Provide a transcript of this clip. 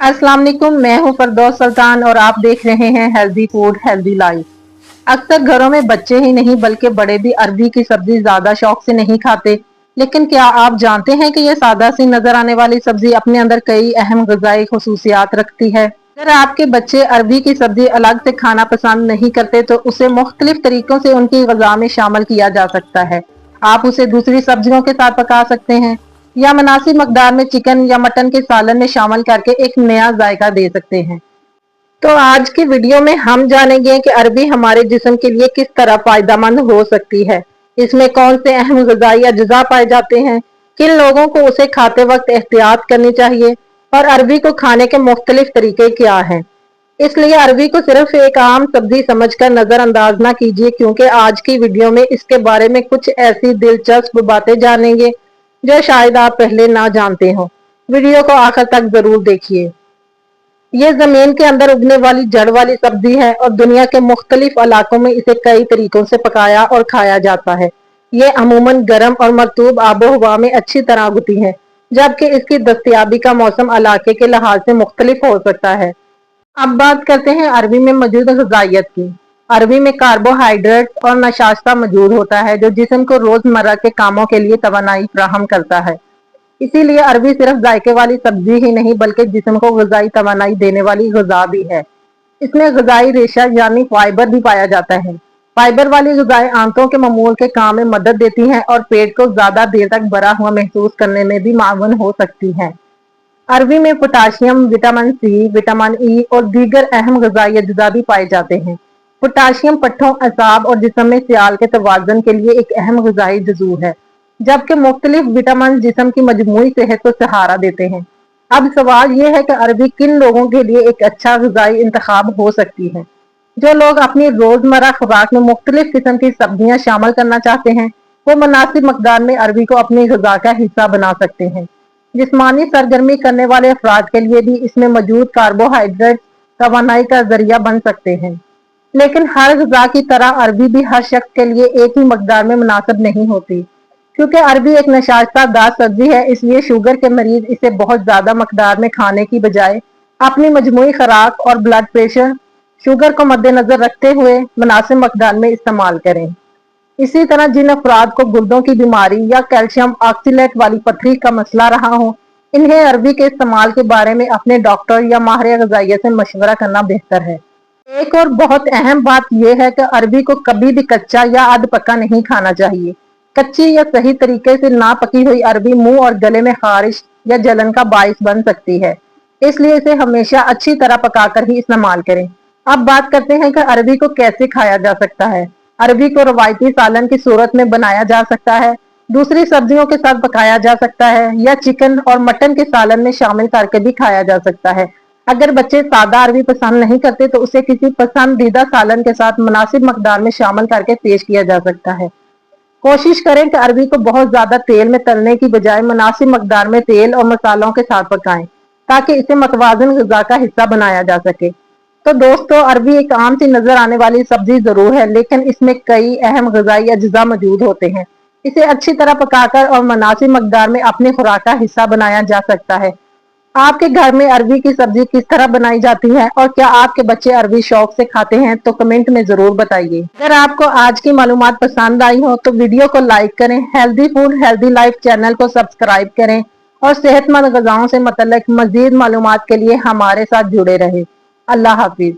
अस्सलाम वालेकुम, मैं हूं फरदौस सुल्तान और आप देख रहे हैं हेल्दी फूड हेल्दी लाइफ। अक्सर घरों में बच्चे ही नहीं बल्कि बड़े भी अरबी की सब्जी ज्यादा शौक से नहीं खाते। लेकिन क्या आप जानते हैं कि यह सादा सी नजर आने वाली सब्जी अपने अंदर कई अहम ग़िज़ाई खुसूसियात रखती है। अगर आपके बच्चे अरबी की सब्जी अलग से खाना पसंद नहीं करते तो उसे मुख्तलिफ तरीकों से उनकी ग़िज़ा में शामिल किया जा सकता है। आप उसे दूसरी सब्जियों के साथ पका सकते हैं या मुनासिब मकदार में चिकन या मटन के सालन में शामिल करके एक नया जायका दे सकते हैं। तो आज की वीडियो में हम जानेंगे कि अरबी हमारे जिस्म के लिए किस तरह फायदेमंद हो सकती है, इसमें कौन से अहम ग़िज़ाई अज्जा पाए जाते हैं, किन लोगों को उसे खाते वक्त एहतियात करनी चाहिए और अरबी को खाने के मुख्तलिफ तरीके क्या हैं। इसलिए अरबी को सिर्फ एक आम सब्जी समझकर नजरअंदाज ना कीजिए, क्योंकि आज की वीडियो में इसके बारे में कुछ ऐसी दिलचस्प बातें जानेंगे जो शायद आप पहले ना जानते हो। वीडियो को आखिर तक जरूर देखिए। ये जमीन के अंदर उगने वाली जड़ वाली सब्जी है और दुनिया के मुख्तलिफ इलाकों में इसे कई तरीकों से पकाया और खाया जाता है। ये अमूमन गर्म और मरतूब आबो हवा में अच्छी तरह उगती है, जबकि इसकी दस्तयाबी का मौसम इलाके के लिहाज से मुख्तलिफ हो सकता है। अब बात करते हैं अरबी में मौजूद ग़िज़ाइयत की। अरबी में कार्बोहाइड्रेट और नशास्ता मौजूद होता है जो जिस्म को रोजमर्रा के कामों के लिए तवानाई फराहम करता है। इसीलिए अरबी सिर्फ जायके वाली सब्जी ही नहीं बल्कि जिस्म को ग़िज़ाई तवानाई देने वाली ग़िज़ा भी है। इसमें ग़िज़ाई रेशा यानी फाइबर भी पाया जाता है। फाइबर वाली ग़िज़ाएं आंतों के मामूल के काम में मदद देती हैं और पेट को ज्यादा देर तक भरा हुआ महसूस करने में भी मावन हो सकती हैं। अरबी में potassium, vitamin C, vitamin E और दीगर अहम ग़िज़ाई अज्जा भी पाए जाते हैं। पोटाशियम पट्ठों, असाब और जिस्म में सियाल के तवाज़ुन के लिए एक अहम ग़िज़ाई जज़ू है, जबकि मुख्तलिफ विटामिन जिस्म की मजमूई सेहत को सहारा देते हैं। अब सवाल यह है कि अरबी किन लोगों के लिए एक अच्छा ग़िज़ाई इंतखाब हो सकती है। जो लोग अपनी रोजमर्रा खुराक में मुख्तलिफ किस्म की सब्जियां शामिल करना चाहते हैं वो मुनासिब मकदार में अरबी को अपनी ग़िज़ा का हिस्सा बना सकते हैं। जिस्मानी सरगर्मी करने वाले अफराद के लिए भी इसमें मौजूद कार्बोहाइड्रेट तवानाई का जरिया बन सकते हैं। लेकिन हर ग़िज़ा की तरह अरबी भी हर शख्स के लिए एक ही मकदार में मुनासिब नहीं होती। क्योंकि अरबी एक नशास्ता दार सब्जी है, इसलिए शुगर के मरीज इसे बहुत ज्यादा मकदार में खाने की बजाय अपनी मजमूई खुराक और ब्लड प्रेशर शुगर को मद्देनजर रखते हुए मुनासिब मकदार में इस्तेमाल करें। इसी तरह जिन अफराद को गुर्दों की बीमारी या कैल्शियम ऑक्सीलेट वाली पथरी का मसला रहा हो, इन्हें अरबी के इस्तेमाल के बारे में अपने डॉक्टर या माहिर ग़िज़ाइयत से मशवरा करना बेहतर है। एक और बहुत अहम बात यह है कि अरबी को कभी भी कच्चा या अध पका नहीं खाना चाहिए। कच्ची या सही तरीके से ना पकी हुई अरबी मुंह और गले में खारिश या जलन का बाइस बन सकती है, इसलिए इसे हमेशा अच्छी तरह पकाकर ही इस्तेमाल करें। अब बात करते हैं कि अरबी को कैसे खाया जा सकता है। अरबी को रवायती सालन की सूरत में बनाया जा सकता है, दूसरी सब्जियों के साथ पकाया जा सकता है या चिकन और मटन के सालन में शामिल करके भी खाया जा सकता है। अगर बच्चे सादा अरबी पसंद नहीं करते तो उसे किसी पसंदीदा सालन के साथ मुनासिब मकदार में शामिल करके पेश किया जा सकता है। कोशिश करें कि अरबी को बहुत ज्यादा तेल में तलने की बजाय मुनासिब मकदार में तेल और मसालों के साथ पकाएं, ताकि इसे मतवाज़न ग़िज़ा का हिस्सा बनाया जा सके। तो दोस्तों, अरबी एक आम सी नजर आने वाली सब्जी जरूर है, लेकिन इसमें कई अहम ग़िज़ाई अज्जा मौजूद होते हैं। इसे अच्छी तरह पकाकर और मुनासिब मकदार में अपनी खुराक का हिस्सा बनाया जा सकता है। आपके घर में अरबी की सब्जी किस तरह बनाई जाती है और क्या आपके बच्चे अरबी शौक से खाते हैं, तो कमेंट में जरूर बताइए। अगर आपको आज की मालूमात पसंद आई हो तो वीडियो को लाइक करें, healthy food healthy life channel को सब्सक्राइब करें और सेहतमंद ग़िज़ाओं से मुतल्लिक़ मज़ीद मालूमात के लिए हमारे साथ जुड़े रहें। अल्लाह हाफिज।